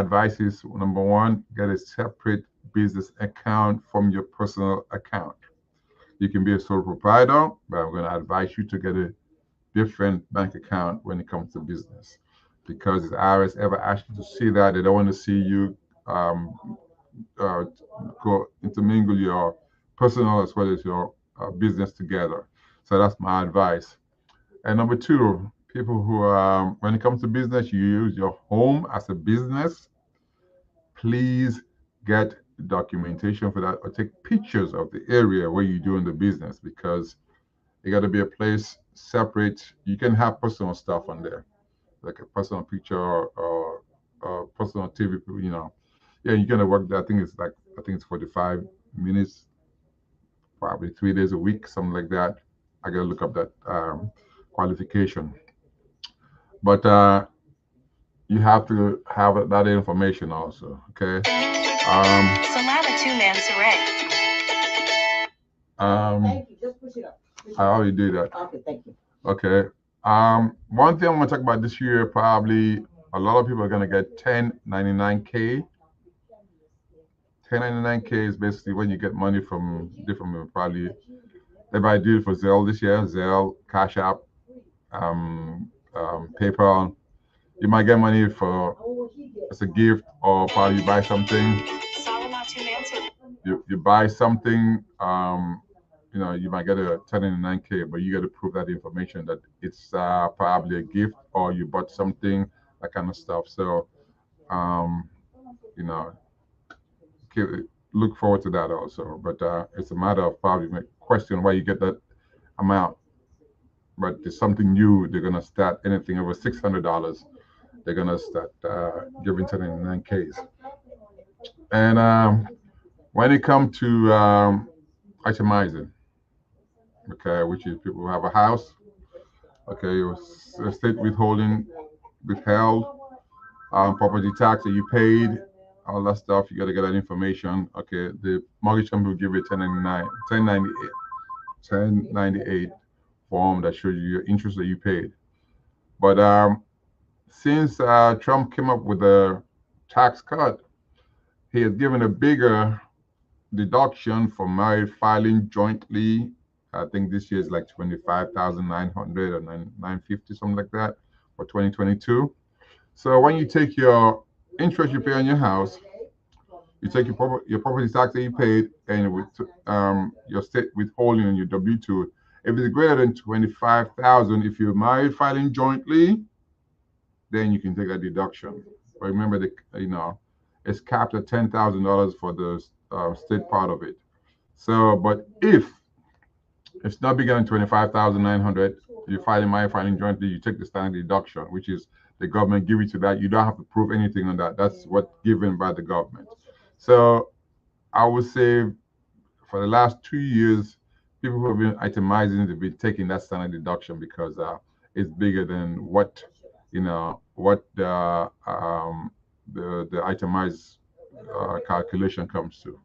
advice is, number one, get a separate business account from your personal account. You can be a sole proprietor, but I'm going to advise you to get a different bank account when it comes to business, because if IRS ever asks you to see that, they don't want to see you uh, go intermingle your personal as well as your business together. So that's my advice. And number two, people who, when it comes to business, you use your home as a business, please get documentation for that, or take pictures of the area where you're doing the business, because it got to be a place separate. You can have personal stuff on there, like a personal picture, or personal TV, Yeah, you're gonna work that. I think it's 45 minutes, probably 3 days a week, something like that. I gotta look up that qualification. But you have to have that information also. Okay. Salama two-man Saray. Thank you. Just push it up. I already did that. Okay, thank you. Okay. One thing I'm gonna talk about this year, probably a lot of people are gonna get 1099K. 1099K is basically when you get money from different, probably everybody do it for Zelle this year, Zelle, Cash App, PayPal. You might get money for as a gift, or probably you buy something. Salama two-man Saray. You buy something, you might get a 1099K, but you got to prove that information that it's probably a gift, or you bought something, that kind of stuff. So, you know, look forward to that also. But it's a matter of probably question why you get that amount. But it's something new. They're gonna start anything over $600. They're gonna start giving 1099Ks. And when it comes to itemizing, okay, which is people who have a house, okay, your state withheld, property tax that you paid, all that stuff, you got to get that information. Okay, the mortgage company will give you a 1098 form that shows you your interest that you paid. But since Trump came up with a tax cut, he has given a bigger deduction for married filing jointly. I think this year is like 25,900 or 950, something like that, for 2022. So when you take your interest you pay on your house, You take your property tax that you paid, and with your state withholding on your W-2. If it's greater than 25,000, if you're married filing jointly, then you can take a deduction. But remember, it's capped at $10,000 for the state part of it. So, but if it's not bigger than 25,900, you're filing jointly, you take the standard deduction, which is the government give you to that. You don't have to prove anything on that. That's what's given by the government. So I would say for the last 2 years, people who have been itemizing, they've been taking that standard deduction because it's bigger than what the itemized calculation comes to.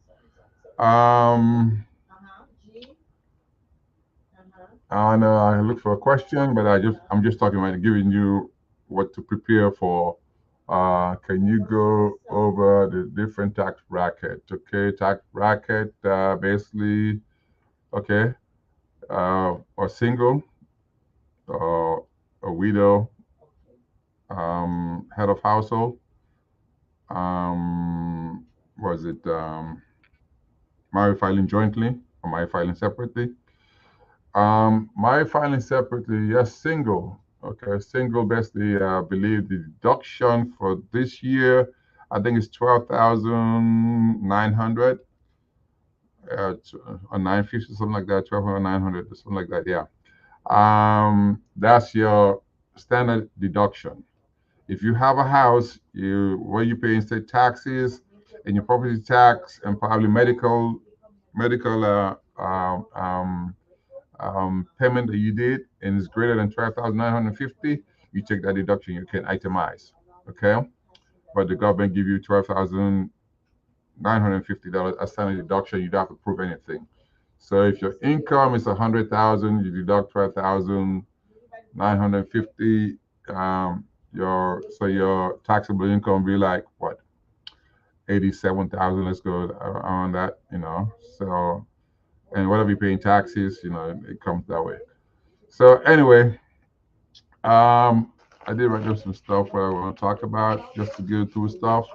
And I look for a question, but I'm just talking about giving you what to prepare for. Can you go over the different tax bracket? Okay, tax bracket basically, okay, a single, a widow, head of household, was it married filing jointly or married filing separately? Married filing separately, yes, single. Okay, single basically, I believe the deduction for this year, I think it's 12,900 or 950, something like that, 12,900, something like that, yeah. That's your standard deduction. If you have a house, where you pay state taxes and your property tax and probably medical payment that you did and is greater than 12,950, you take that deduction. You can itemize, okay? But the government give you $12,950 as standard deduction. You don't have to prove anything. So if your income is 100,000, you deduct 12,950. Your taxable income will be like what, 87,000. Let's go around that, So, and whatever you pay in taxes, it comes that way. So anyway, I did write up some stuff what I want to talk about just to go through stuff.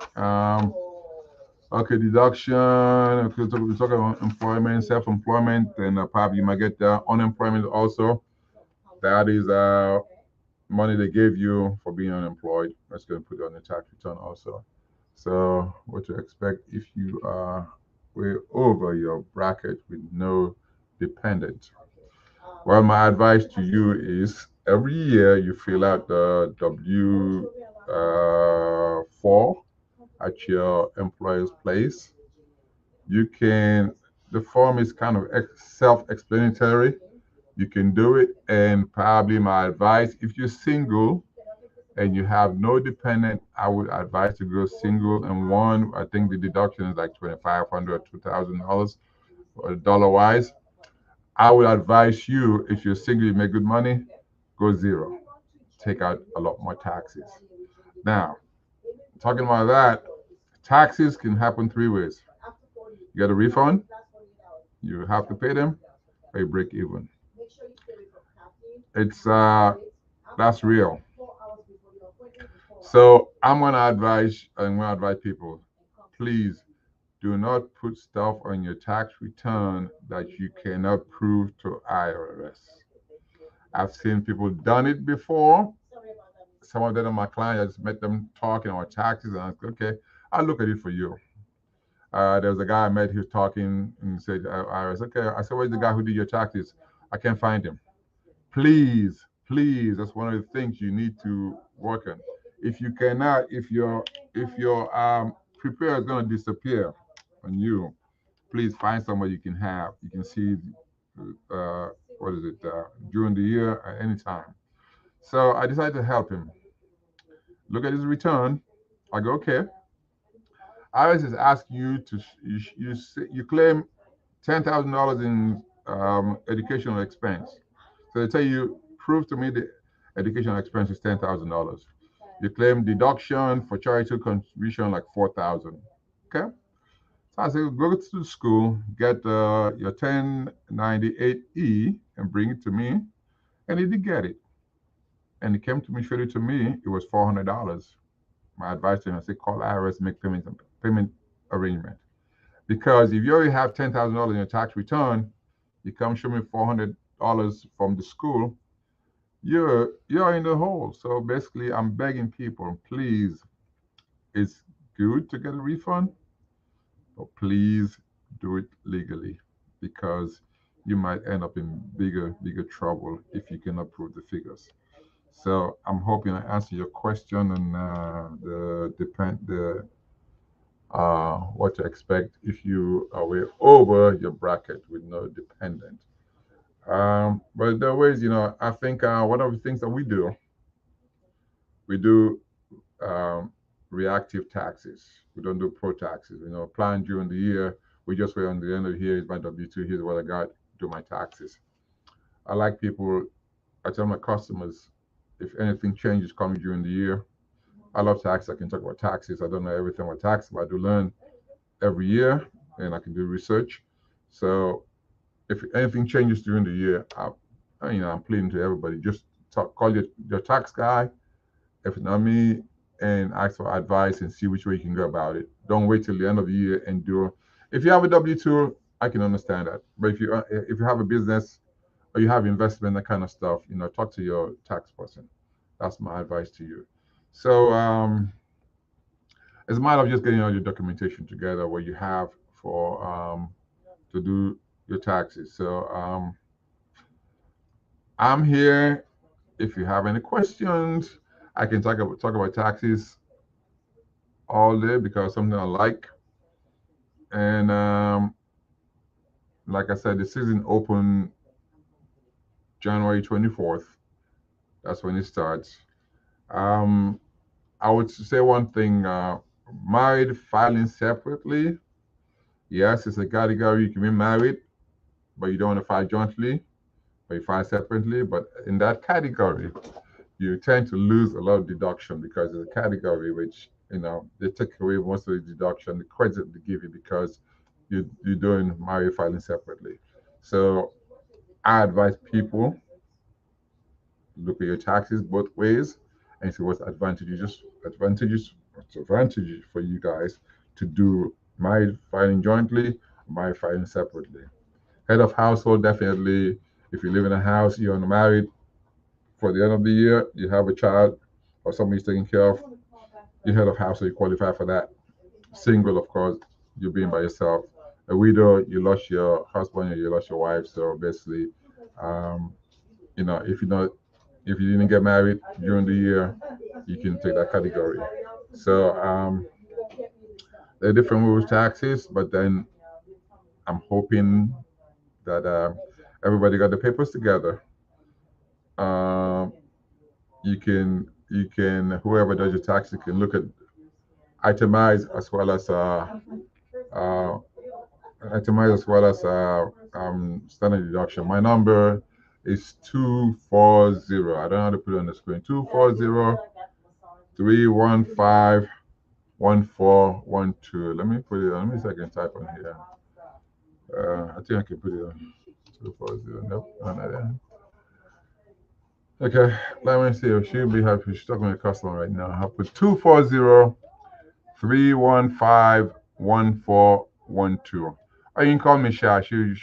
Okay, deduction. Okay, so we're talking about employment, self-employment, and probably you might get unemployment also. That is money they gave you for being unemployed. That's going to put it on the tax return also. So what to expect if you are way over your bracket with no dependent. Well, my advice to you is every year you fill out the W-4 at your employer's place. The form is kind of self-explanatory. You can do it, and probably my advice, if you're single and you have no dependent, I would advise to go single and one. I think the deduction is like $2,500, $2,000 dollar wise. I would advise you, if you're single, you make good money, go zero. Take out a lot more taxes. Now, talking about that, taxes can happen three ways. You get a refund, you have to pay them, or you break even. It's that's real. So I'm gonna advise people, please do not put stuff on your tax return that you cannot prove to IRS. I've seen people done it before. Some of them are my clients. I just met them talking about taxes, and I said, okay, I'll look at it for you. There was a guy I met. He was talking and said, IRS. Okay, I said, where's the guy who did your taxes? I can't find him. Please, please, that's one of the things you need to work on. If you cannot, if your preparer is going to disappear on you, please find somebody you can see what is it during the year at any time. So I decided to help him look at his return. I go, okay, IRS is asking you to you claim $10,000 in educational expense. So they tell you, prove to me the educational expense is $10,000. You claim deduction for charitable contribution like 4,000. Okay. So I said, go to the school, get your 1098E and bring it to me. And he did get it. And he came to me, showed it to me. It was $400. My advice to him, I said, call IRS, make payment arrangement. Because if you already have $10,000 in your tax return, you come show me $400 from the school, you're in the hole. So basically, I'm begging people, please, it's good to get a refund, but please do it legally, because you might end up in bigger trouble if you cannot prove the figures. So I'm hoping I answer your question on the what to expect if you are way over your bracket with no dependent. But there are ways, I think one of the things that we do reactive taxes. We don't do pro taxes. Plan during the year. We just wait on the end of the year. Here's my W-2. Here's what I got. Do my taxes. I like people. I tell my customers, if anything changes coming during the year, I love taxes. I can talk about taxes. I don't know everything about taxes, but I do learn every year, and I can do research. So if anything changes during the year, I'm pleading to everybody, just call your tax guy, if not me, and ask for advice and see which way you can go about it. Don't wait till the end of the year and do. If you have a W-2, I can understand that. But if you have a business or you have investment, that kind of stuff, talk to your tax person. That's my advice to you. So it's a matter of just getting all your documentation together where you have for to do your taxes. So I'm here. If you have any questions, I can talk about taxes all day because something I like. And like I said, the season open January 24th. That's when it starts. I would say one thing: married filing separately. Yes, it's a category. You can be married, but you don't want to file jointly, but you file separately. But in that category, you tend to lose a lot of deduction because it's a category which they take away most of the deduction, the credit they give you because you're doing married filing separately. So I advise people look at your taxes both ways and see what's advantages for you guys to do married filing jointly, married filing separately. Head of household, definitely. If you live in a house, you're unmarried, for the end of the year, you have a child or somebody's taking care of, you're head of household, you qualify for that. Single, of course, you're being by yourself. A widow, you lost your husband or you lost your wife. So basically, um, if you didn't get married during the year, you can take that category. So there are different rules, taxes, but then I'm hoping that everybody got the papers together. Um, you can whoever does your taxes can look at itemize as well as uh, standard deduction. My number is 240. I don't know how to put it on the screen. 240-315-1412. Let me put it on. Let me see if I can type on here. I think I can put it on 240. Nope, not that. Okay, let me see if she'll be happy. She's talking to a customer right now. I'll put 240-315-1412. Or you can call me Sha. She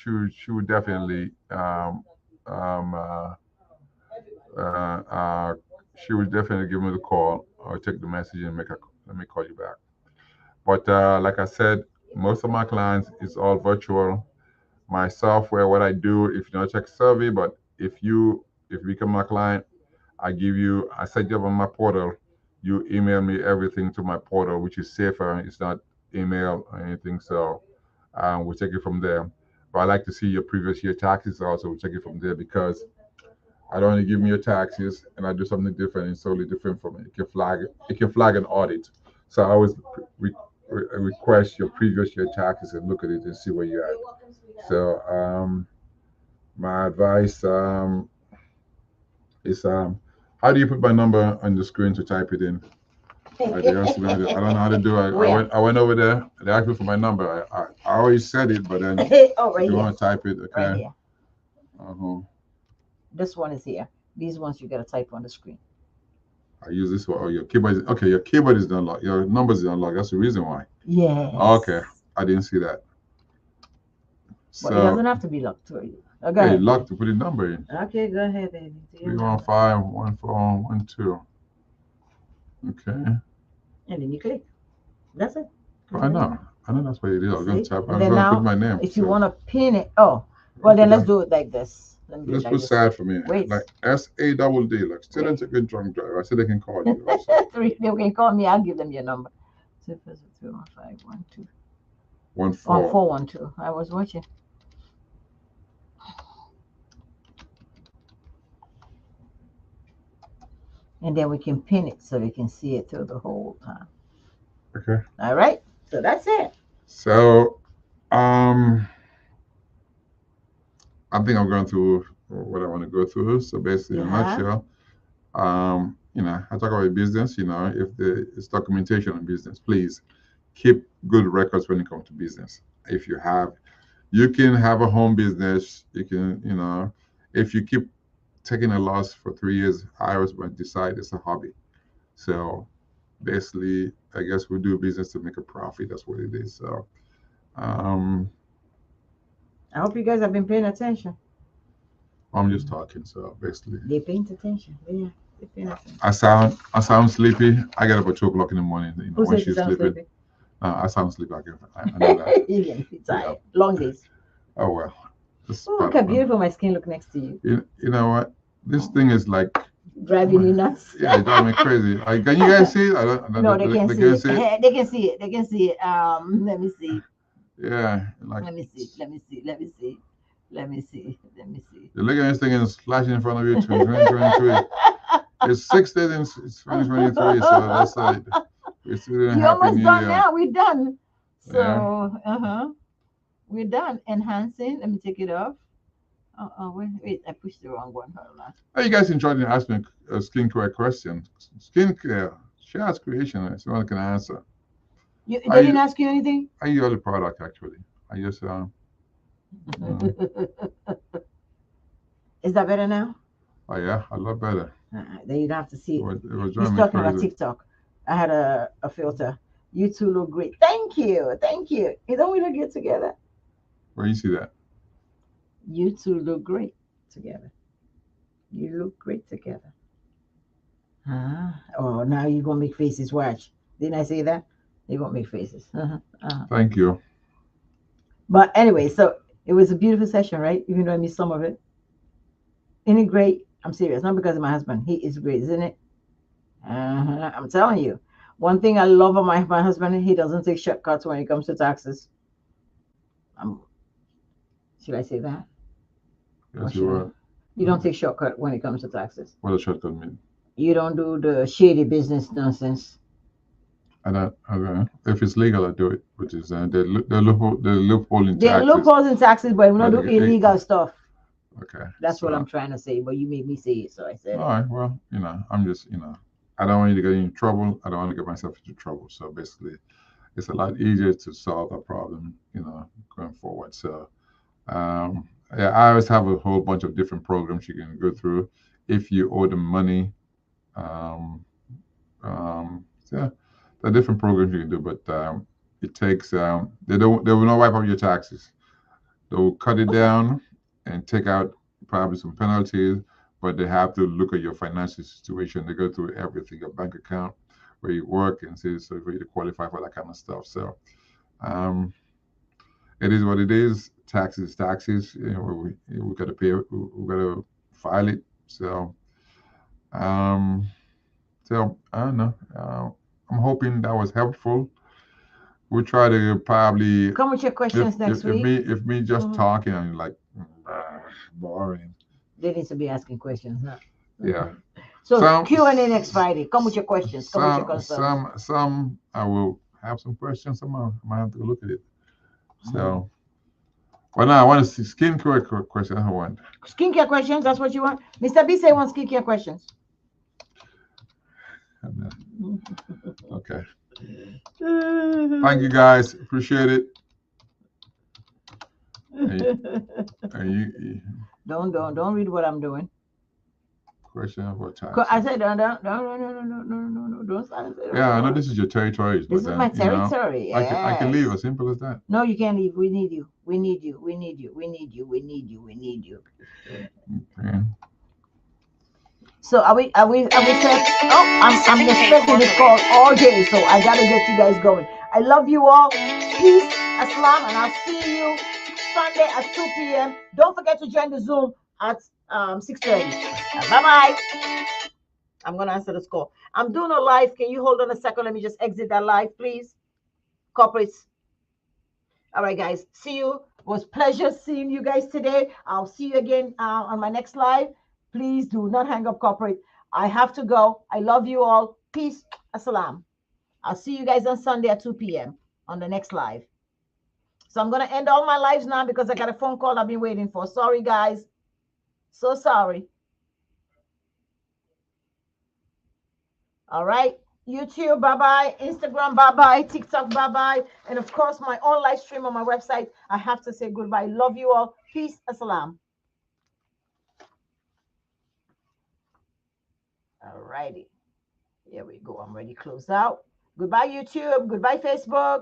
would definitely um uh, uh, uh, she would definitely give me the call or take the message and let me call you back. But like I said, most of my clients is all virtual. My software, what I do, if you don't check survey, but if you become my client, I set you up on my portal. You email me everything to my portal, which is safer. It's not email or anything. So we'll take it from there. But I like to see your previous year taxes also. We'll take it from there because I don't want to give me your taxes and I do something different and totally different from it. It can flag an audit. So I always request your previous year taxes and look at it and see where you're at. So my advice is how do you put my number on the screen to type it in? I don't know how to do it. I went over there. They asked me for my number. I always said it, but then Oh, right you here. want to type it, Right okay? here. Uh-huh. This one is here. These ones you got to type on the screen. I use this one. Oh, your keyboard is okay. Your keyboard is unlocked. Your numbers is unlocked. That's the reason why. Yes. Okay, I didn't see that. But it doesn't So have to be locked for you. Go hey, ahead. lock to put the number in. Okay, go ahead, baby. Do your number. 315-1412. Okay. And then you click. That's it. I know. I know that's what it is. I'm gonna See? tap. And I'm then gonna now, put my name. if you So want to pin it, oh, well then let's do it like this. Let me do it let's like put this. sad for me. Wait. Like SADD. Like students a good drunk driver. I said they can call you. I said, Three, they can call me. I'll give them your number. 31512 14. 412. I was watching. And then we can pin it so they can see it through the whole time. Okay. All right. So that's it. So I think I'm going through what I want to go through. So basically, in a Yeah. nutshell, I talk about business. If it's documentation on business, please keep good records when it comes to business. If you can have a home business. You can, if you keep taking a loss for 3 years, I always might decide it's a hobby. So basically, I guess we do business to make a profit. That's what it is. So, I hope you guys have been paying attention. I'm just talking. So basically, They paying attention. Yeah, they paying attention. I sound sleepy. I get up at 2 o'clock in the morning. Who When says you she's sound sleeping. sleepy? I sound sleepy. I know that. You're getting tired. Long days. Oh well. This Oh, look how beautiful my skin look next to you. You know what? This thing is like Driving you nuts. yeah, it drives me crazy. Can you guys see it? No, they can't see it. They can see it. They can see it. Let me see. Yeah, like Let me see. Let me see. Let me see. Let me see. Let me see. you look at this thing and it's flashing in front of you. 2023. It's 6 days in 2023, so that's like it's still You're happy almost new done year. now. We're done. So, Yeah. we're done. Enhancing. Let me take it off. Wait. I pushed the wrong one. Hold on. Hey, you guys enjoyed me asking a skincare question. Skincare, Shad's creation. Someone can answer. They Are didn't you- ask you anything? I use the product actually. I just Is that better now? oh yeah, a lot better. Then you'd have to see. It was He's driving me talking about crazy. TikTok. I had a filter. You two look great. Thank you. Thank you. Don't we look good together? Where you see that? You two look great together. You look great together. Oh, now you're going to make faces. Watch. Didn't I say that? You're going to make faces. Thank you. But anyway, so it was a beautiful session, right? Even though I missed some of it. Isn't it great? I'm serious. Not because of my husband. He is great, isn't it? I'm telling you. One thing I love about my husband, he doesn't take shortcuts when it comes to taxes. Should I say that? Yes, you were. You don't take shortcut when it comes to taxes. What does shortcut mean? You don't do the shady business nonsense. If it's legal, I do it. Which is the loophole in There are taxes. loopholes in taxes, but we don't do But illegal stuff. Okay. That's what so- I'm trying to say. But you made me say it, so I said All right. Well, I'm just, I don't want you to get in trouble. I don't want to get myself into trouble. So basically, it's a lot easier to solve a problem, going forward. So, yeah, I always have a whole bunch of different programs you can go through if you owe them money. Yeah, there are different programs you can do, but it takes they will not wipe out your taxes. They will cut it down and take out probably some penalties, but they have to look at your financial situation. They go through everything, your bank account, where you work, and see so for you to qualify for that kind of stuff. So it is what it is. Taxes. We got to pay. We got to file it. So I don't know. I'm hoping that was helpful. We'll try to probably come with your questions next week. If me just talking and like boring. They need to be asking questions, huh? Yeah. So Q&A next Friday. Come with your questions. Come with your concerns. Some I will have some questions. Some I might have to look at it. So, well, now I want to see skincare questions. I want skincare questions. That's what you want. Mr. B say wants skincare questions. Okay. Thank you guys. Appreciate it. And you Don't read what I'm doing. question about I taxes. said, no, don't start. Yeah, I know this is your territory. This is my territory. I can yes. leave. As simple as that. No, you can't leave. We need you. We need you. We need you. We need you. We need you. We need you. Okay. So are we set? Oh, I'm expecting this call all day, so I gotta get you guys going. I love you all. Peace, Aslam, and I'll see you Sunday at 2 p.m. Don't forget to join the Zoom at 6:30. Bye-bye. I'm gonna answer this call. I'm doing a live. Can you hold on a second? Let me just exit that live, please. Corporates. All right, guys. See you. It was pleasure seeing you guys today. I'll see you again on my next live. Please do not hang up, corporate. I have to go. I love you all. Peace. Assalam. I'll see you guys on Sunday at 2 p.m. on the next live. So I'm going to end all my lives now because I got a phone call I've been waiting for. Sorry, guys. So sorry. All right. YouTube, bye-bye. Instagram, bye-bye. TikTok, bye-bye. And of course, my own live stream on my website. I have to say goodbye. Love you all. Peace. Assalam. All righty. Here we go. I'm ready to close out. Goodbye, YouTube. Goodbye, Facebook.